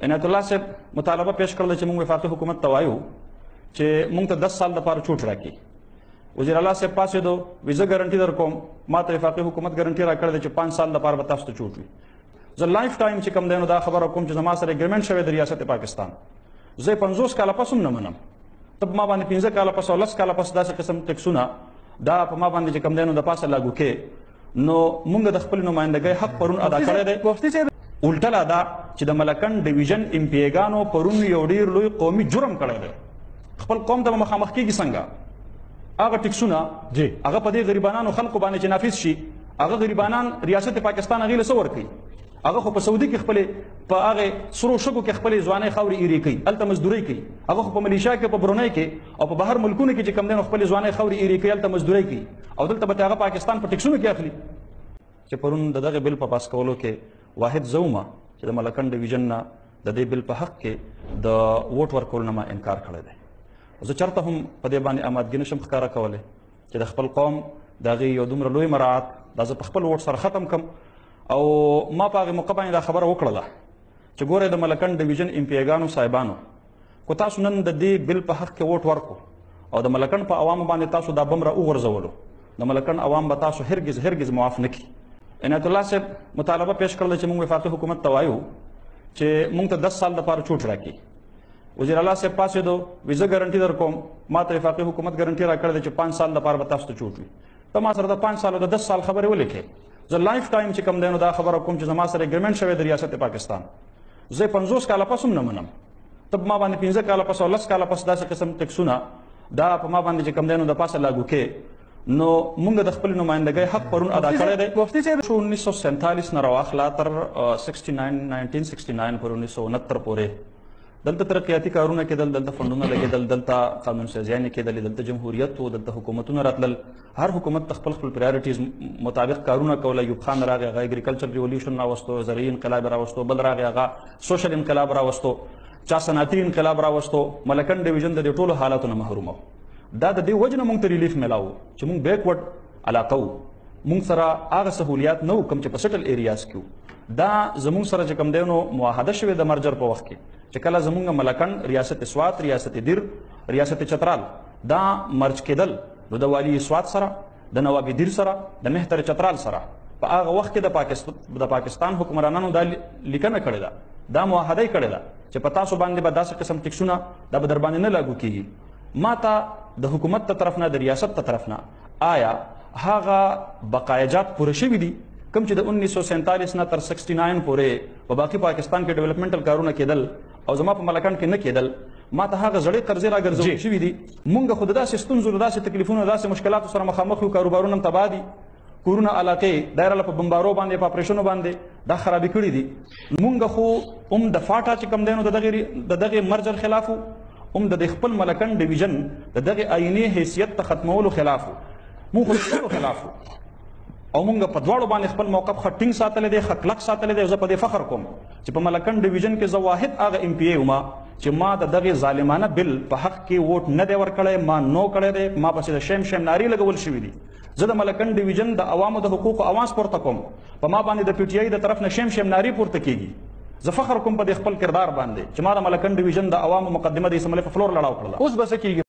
عنایت الله صاحب مطالبه پیش کړل چې موږ وفاقي حکومت ته وایو چې موږ ته 10 سال لپاره چوټ راکړي. وزیر اعلی صاحب پاسېدو وي زه ګارنټي در کوم ما ته وفاقي حکومت ګارنټي راکړې چې 5 سال لپاره به تاسو ته چوټ وي. زه لایف ټایم چې کوم دی نو دا خبره کوم چې زما سره اګریمنټ شوی د ریاست پاکستان زه 50 کاله پس هم نه منم. ته ما باندې 15 کاله پس او 10 کاله پس داسې قسم ټیکسونه دا په ما باندې چې کوم دی نو د پاسه لاګو کې نو موږ د خپل نمائندګۍ حق پرون ادا کړی دی. مفتي صاحب الټه دا چې د ملکن ډیویژن ام پی ایګانو پرون یو ډیر لوی قومي جرم کړی دی. خپل قوم ته مخامخ کیږي څنګه هغه ټیکسونه هغه په دې غریبانو خلکو باندې چې نافذ شي هغه غریبانان ریاست پاکستان هغې له څه ورکوي. هغه خو په سعودي کې خپلې په هغې سرو شګو کې خپلې ځوانۍ خاورې ایرې کوي هلته مزدورۍ کوي. هغه خو په ملیشیا کې په برونۍ کې او په بهر ملکونو کې چې کوم دی نو خپلې ځوانۍ خاورې ایرې کوي هلته مزدورۍ کوي او دلته به هغه پاکستان په ټیکسونو کې اخلي. چې پرون د دغه بل په پاس کولو کې واحد زه وم چې د ملکن ډیویژن نه د دې بل په حق کې د ووټ ورکولو نه ما انکار کړی دی. زه چېرته هم په دې باندې آمادګي نشم ښکاره کولی چې د خپل قوم د هغې یو دومره لوی مراعات دا زه په خپل ووټ سره ختم کړم او ما په هغې موقع باندې دا خبره وکړله چې ګورئ د ملکن ډیویژن ام پی ایګانو صاحبانو کو تاسو نن د دې بل په حق کې ووټ ورکو او د ملکن په عوامو باندې تاسو دا بم را وغورځولو د ملکن عوام به تاسو هرګز معاف نه کړي. عنایت الله صاحب مطالبه پیش کړل چې موږ وفاقي حکومت ته وایو چې موږ ته 10 سال لپاره چوټ راکړي. وزیر اعلی صاحب پاسېدو وي زه ګارنټي در کوم ما ته وفاقي حکومت ګارنټي راکړې چې 5 سال لپاره به تاسو ته چوټ وي. ته ما سره د 5 سال او د 10 سال خبرې ولیکې. زه لایف ټایم چې کوم دی نو دا خبره کوم چې زما سره اګریمنټ شوی د ریاست پاکستان زه 50 کاله پس هم نه منم. ته ما باندې 15 کاله پس او 10 کاله پس داسې قسم ټیکسونه دا په ما باندې چې کوم دی نو د پاسه لاګو کې نو موږ د خپل نمائندګۍ حق پرون ادا کړی دی. مفتي صاحب 1947 نه راواخله تر 1969 پر 1969 پورې دلته ترقیاتي کارونه کېدل دلته فنډونه لګېدل دلته قانون سازیانې کېدلې دلته جمهوریت و دلته حکومتونه راتلل. هر حکومت خپل پرایورټیز مطابق کارونه کوله. ایوب خان راغی هغه اګریکلچر ریولوشن راوستو زرعي انقلاب راوستو بل راغی هغه سوشل انقلاب راوستو چا صنعتي انقلاب راوستو. ملکن ډیویژن د دې ټولو حالاتو نه محروم و. دا د دې وجه نه موږ ته ریلیف میلاو چې موږ بیکورډ علاقه وو. موږ سره هغه سهولیات نه وو کوم چې په سټل ایریاز کې وو. دا زموږ سره چې کوم دی نو معاهده شوې د مرجر په وخت کې چې کله زموږ ملکن ریاست سوات ریاست دیر ریاست چترال دا مرج کېدل نو د والی سوات سره د نواب دیر سره د مهتر چترال سره په هغه وخت کې د پاکستان حکمرانانو دا لیکنه کړې ده دا معاهده یې کړې ده چې په تاسو باندې به داسې قسم ټیکسونه دا به در باندې نه لاګو کېږي. ما ته د حکومت ته طرف نه د ریاست ته طرف نه آیا هغه بقایجات پوره شوي دي کوم چې د 1947 نه تر 69 پورې په باقي پاکستان کې ډیولپمنټل کارونه کېدل او زما په ملکن کې نه کېدل. ما ته هغه زړې قرضې راګرځول شوي دي. موږ خو د داسې ستونزو داسې تکلیفونو داسې مشکلاتو سره مخامخ یو. کاروبارونه هم تباه دي. کورونه علاقې دایره په بمبارو باندې په اپریشنو باندې دا خرابې کړي دي. موږ خو هم د فاټا چې کوم دی نو د دغې مرجر خلاف وو هم د خپل ملکن ډیویژن د دغې آیني حیثیت ته ختمولو خلاف وو. موږ خو ټولو خلاف وو او موږ په دواړو باندې خپل موقف ښه ټینګ ساتلی دی ښه کلک ساتلی دی. زه په دې فخر کوم چې په ملکن ډیویژن کې زه واحد هغه ام پی ای وم چې ما د دغې ظالمانه بل په حق کې ووټ نه دی ورکړی ما نو کړی دی. ما پسې د شیم نارې لګول شوي دي. زه د ملکن ډیویژن د عوامو د حقوقو اواز پورته کوم. په ما باندې د پی ټي آی د طرف نه شیم نارې پورته کېږي. زه فخر کوم په دې خپل کردار باندې چې ما د ملکن ډیویژن د عوامو مقدمه د اسمبلۍ په فلور لړاو کړله. اوس به څه کېږي؟